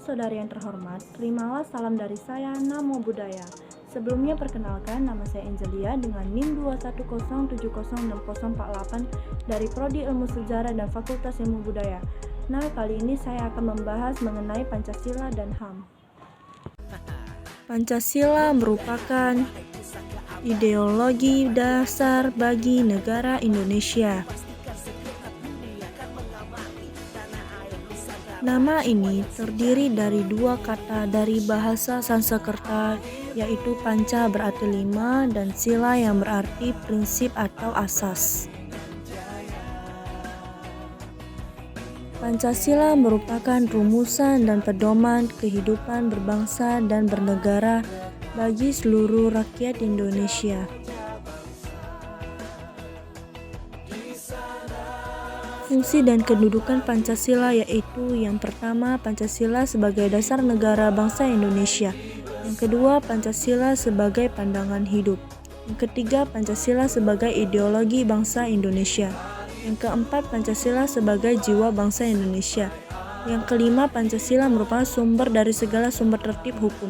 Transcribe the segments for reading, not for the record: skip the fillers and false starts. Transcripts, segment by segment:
saudara yang terhormat, terimalah salam dari saya, Namo Buddhaya. Sebelumnya perkenalkan, nama saya Angelia dengan NIM 210706048 dari Prodi Ilmu Sejarah dan Fakultas Ilmu Budaya. Nah, kali ini saya akan membahas mengenai Pancasila dan HAM. Pancasila merupakan ideologi dasar bagi negara Indonesia. Nama ini terdiri dari dua kata dari bahasa Sanskerta, yaitu panca berarti 5 dan sila yang berarti prinsip atau asas. Pancasila merupakan rumusan dan pedoman kehidupan berbangsa dan bernegara bagi seluruh rakyat Indonesia. Fungsi dan kedudukan Pancasila yaitu yang pertama, Pancasila sebagai dasar negara bangsa Indonesia. Yang kedua, Pancasila sebagai pandangan hidup. Yang ketiga, Pancasila sebagai ideologi bangsa Indonesia. Yang keempat, Pancasila sebagai jiwa bangsa Indonesia. Yang kelima, Pancasila merupakan sumber dari segala sumber tertib hukum.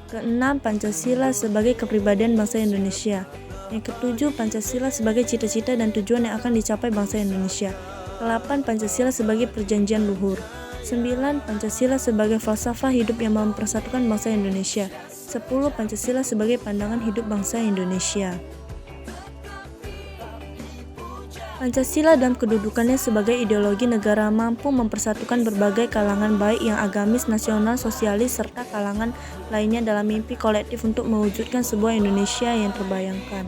Keenam, Pancasila sebagai kepribadian bangsa Indonesia. Yang ketujuh, Pancasila sebagai cita-cita dan tujuan yang akan dicapai bangsa Indonesia. 8. Pancasila sebagai perjanjian luhur. 9. Pancasila sebagai falsafah hidup yang mempersatukan bangsa Indonesia. 10. Pancasila sebagai pandangan hidup bangsa Indonesia. Pancasila dalam kedudukannya sebagai ideologi negara mampu mempersatukan berbagai kalangan baik yang agamis, nasional, sosialis, serta kalangan lainnya dalam mimpi kolektif untuk mewujudkan sebuah Indonesia yang terbayangkan.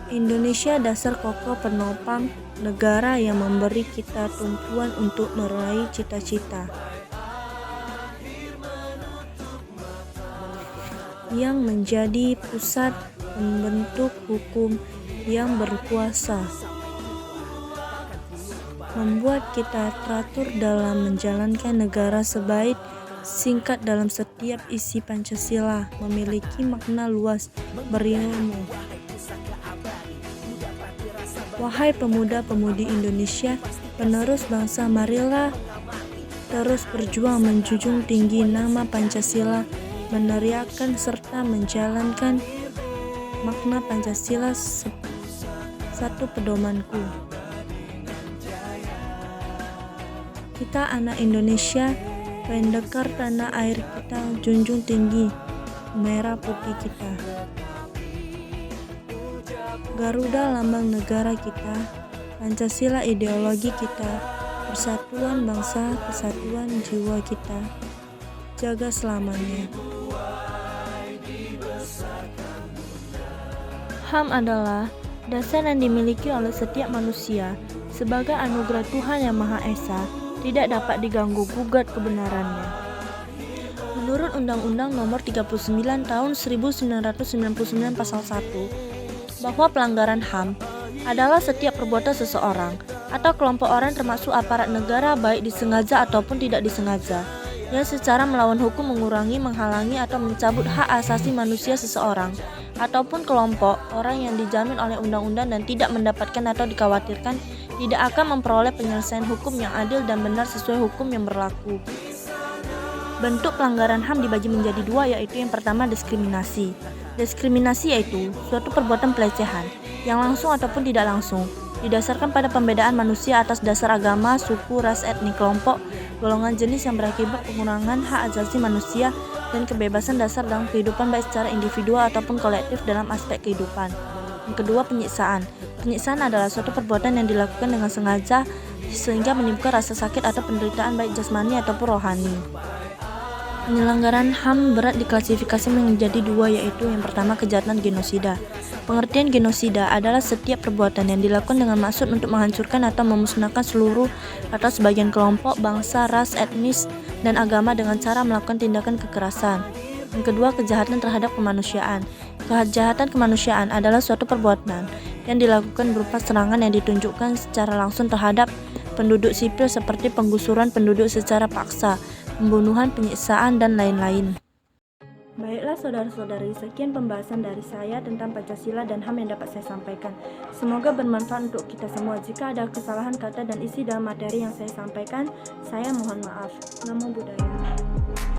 Indonesia dasar kokoh penopang negara yang memberi kita tumpuan untuk meraih cita-cita. Yang menjadi pusat pembentuk hukum yang berkuasa. Membuat kita teratur dalam menjalankan negara sebaik singkat dalam setiap isi Pancasila memiliki makna luas berilmu. Wahai pemuda-pemudi Indonesia, penerus bangsa, marilah terus berjuang menjunjung tinggi nama Pancasila, meneriakkan serta menjalankan makna Pancasila satu pedomanku. Kita anak Indonesia, pendekar tanah air kita, junjung tinggi merah putih kita. Garuda lambang negara kita, Pancasila ideologi kita, persatuan bangsa, kesatuan jiwa kita, jaga selamanya. HAM adalah dasar yang dimiliki oleh setiap manusia sebagai anugerah Tuhan Yang Maha Esa, tidak dapat diganggu-gugat kebenarannya. Menurut Undang-Undang Nomor 39 Tahun 1999 Pasal 1, bahwa pelanggaran HAM adalah setiap perbuatan seseorang atau kelompok orang termasuk aparat negara baik disengaja ataupun tidak disengaja yang secara melawan hukum mengurangi, menghalangi atau mencabut hak asasi manusia seseorang ataupun kelompok orang yang dijamin oleh undang-undang dan tidak mendapatkan atau dikhawatirkan tidak akan memperoleh penyelesaian hukum yang adil dan benar sesuai hukum yang berlaku. Bentuk pelanggaran HAM dibagi menjadi dua, yaitu yang pertama diskriminasi. Diskriminasi yaitu suatu perbuatan pelecehan yang langsung ataupun tidak langsung didasarkan pada pembedaan manusia atas dasar agama, suku, ras, etnik, kelompok, golongan, jenis yang berakibat pengurangan hak asasi manusia dan kebebasan dasar dalam kehidupan baik secara individual ataupun kolektif dalam aspek kehidupan. Yang kedua, penyiksaan. Penyiksaan adalah suatu perbuatan yang dilakukan dengan sengaja sehingga menimbulkan rasa sakit atau penderitaan baik jasmani ataupun rohani. Penyelenggaraan HAM berat diklasifikasi menjadi dua, yaitu yang pertama kejahatan genosida. Pengertian genosida adalah setiap perbuatan yang dilakukan dengan maksud untuk menghancurkan atau memusnahkan seluruh atau sebagian kelompok, bangsa, ras, etnis, dan agama dengan cara melakukan tindakan kekerasan. Yang kedua, kejahatan terhadap kemanusiaan. Kejahatan kemanusiaan adalah suatu perbuatan yang dilakukan berupa serangan yang ditunjukkan secara langsung terhadap penduduk sipil seperti penggusuran penduduk secara paksa, pembunuhan, penyiksaan, dan lain-lain. Baiklah saudara-saudari, sekian pembahasan dari saya tentang Pancasila dan HAM yang dapat saya sampaikan. Semoga bermanfaat untuk kita semua. Jika ada kesalahan kata dan isi dalam materi yang saya sampaikan, saya mohon maaf. Namo Buddhaya.